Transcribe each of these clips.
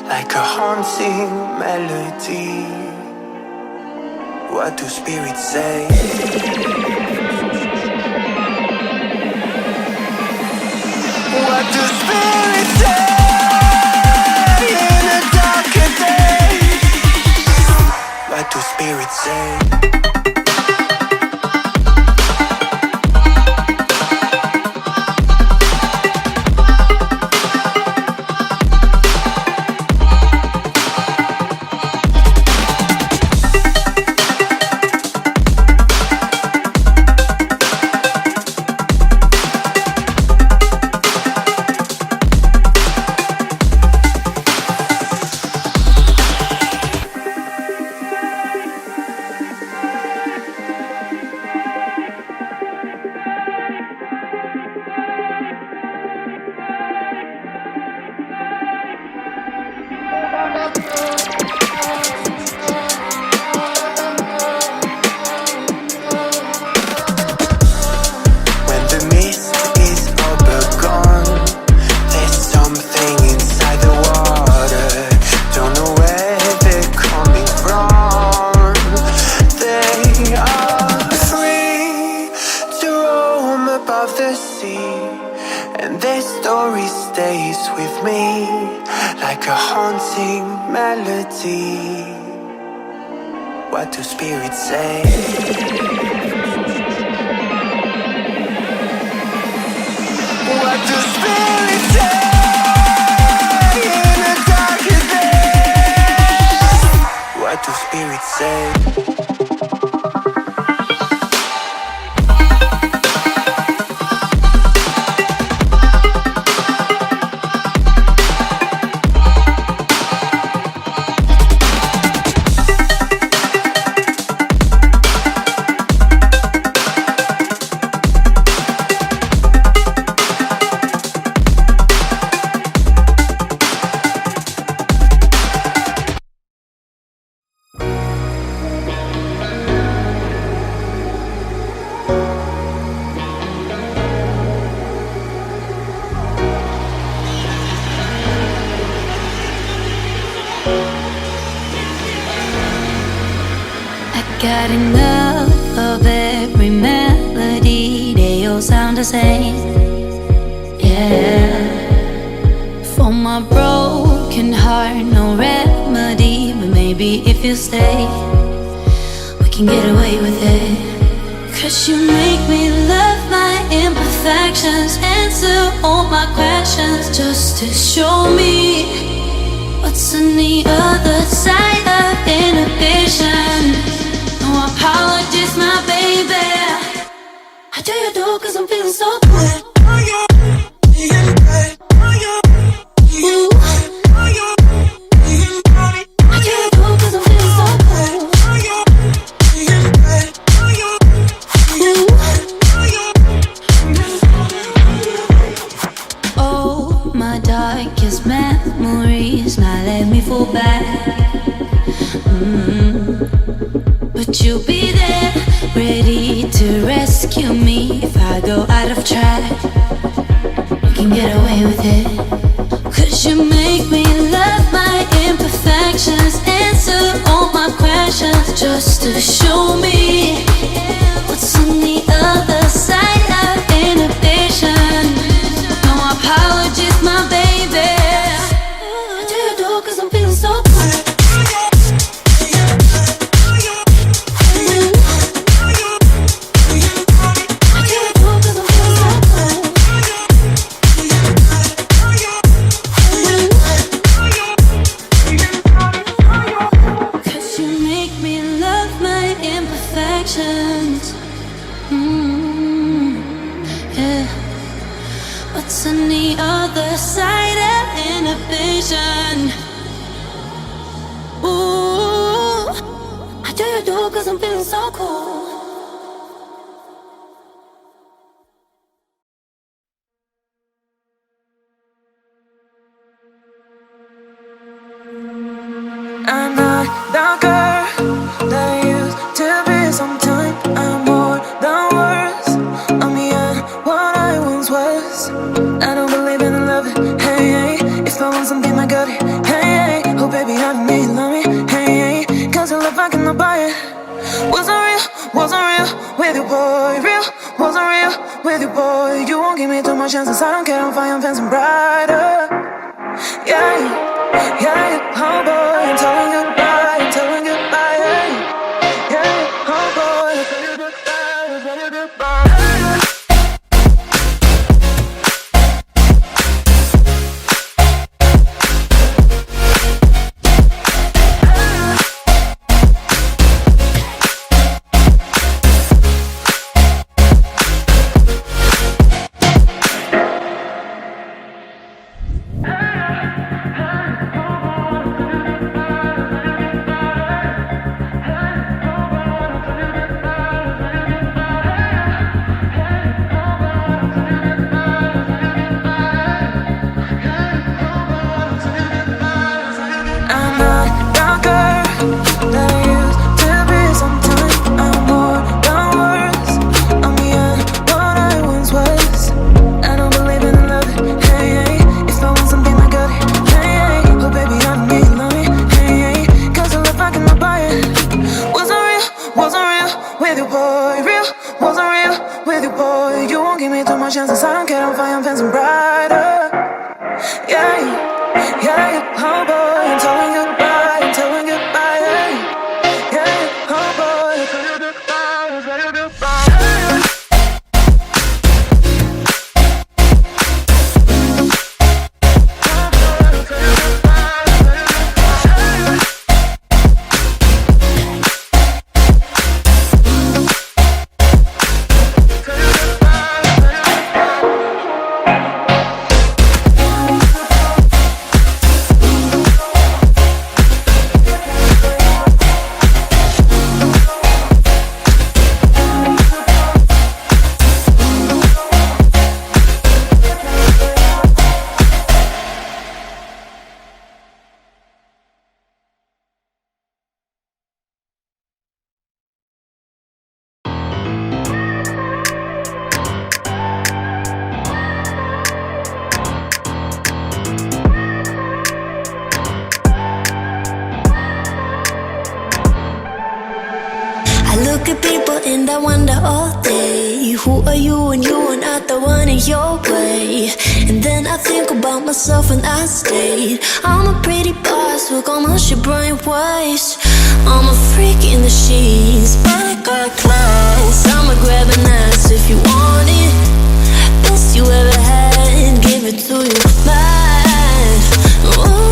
like a haunting melody. What do spirits say? What do spirits say in a darker day? What do spirits say? What do spirits say? What do spirits say in a darker day? What do spirits say? Got enough of every melody, they all sound the same. Yeah. For my broken heart, no remedy, but maybe if you stay, we can get away with it. 'Cause you make me love my imperfections, answer all my questions, just to show me what's on the other side of inhibition. No apologies, my baby. How do you do? 'Cause I'm feeling so good. Ooh. How do you do? 'Cause I'm feeling so good. Ooh. Oh, my darkest memories now let me fall back. But you'll be there, ready to rescue me if I go out of track. You can get away with it. 'Cause you make me love my imperfections, answer all my questions, just to show me what's on the other side of inhibition. No apologies, my baby. What do you do? 'Cause I'm feeling so good. Yeah. What's on the other side of inhibition? Ooh, how do you do? 'Cause I'm feeling so cool. I'm not the girl that I used to be. Sometimes I'm more than words. I'm beyond what I once was. I don't believe in love. Hey, hey. If I want something, I got it. Hey, hey. baby, I need you, love me. Hey, hey, cause your love I cannot buy it. Wasn't real with you, boy. Real, wasn't real with you, boy. You won't give me too much chances, I don't care, I'm fine, I'm fancy brighter. Yeah, yeah, oh boy, I'm telling goodbye, I'm telling goodbye. Yeah, yeah, oh boy, I'm telling goodbye, I'm telling goodbye. Chances, I don't care, I'm fine, I'm fancy brighter. Yeah, yeah, oh boy, I'm telling goodbye, I'm telling goodbye. Yeah, yeah, oh boy, I'm telling goodbye, I'm telling goodbye. Look at people and I wonder all day, who are you and you are not the one in your way. And then I think about myself and I stayed. I'm a pretty boss with almost your brain waves. I'm a freak in the sheets, but I got class. I'ma grab an ass if you want it. Best you ever had, give it to you bad. Ooh.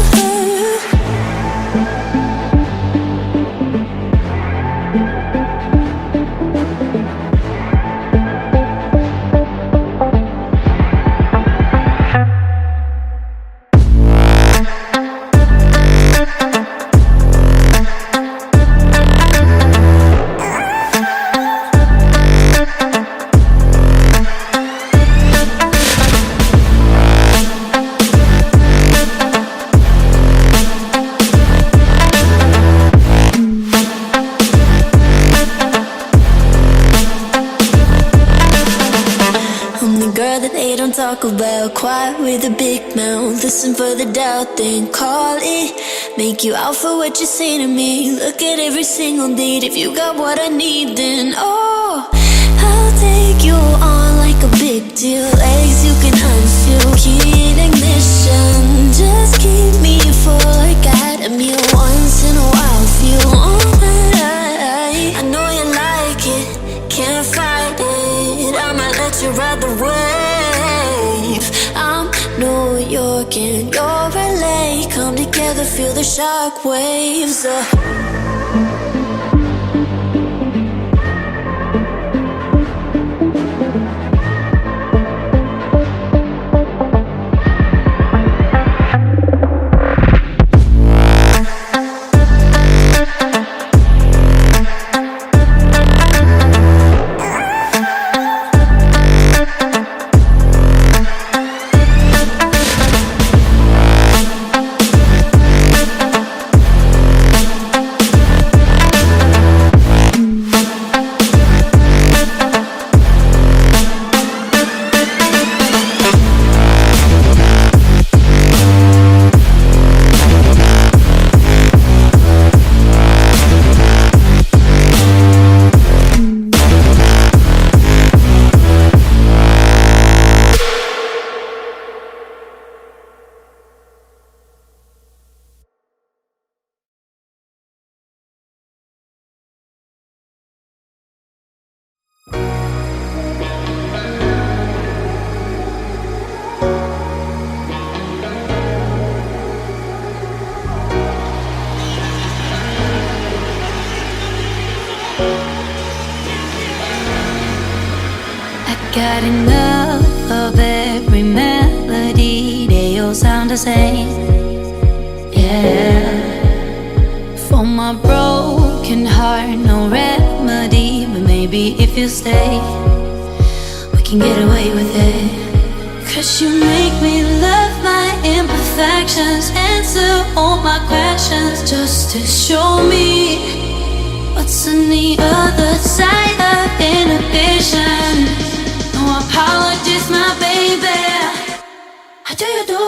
Talk about quiet with a big mouth. Listen for the doubt, then call it. Make you out for what you say to me. Look at every single date. If you got what I need, then oh, I'll take you on like a big deal. Legs you can unfeel, key in ignition. Just keep me full like at a meal. Once in a while, feel alright. I know you like it, can't fight it. I might let you ride the wave. I'm New York and you're LA. Come together, feel the shock waves. got enough of every melody, they all sound the same. Yeah. For my broken heart, no remedy, but maybe if you stay, we can get away with it. 'Cause you make me love my imperfections, answer all my questions, just to show me what's on the other side of inhibition. No apologies, my baby. How do you do,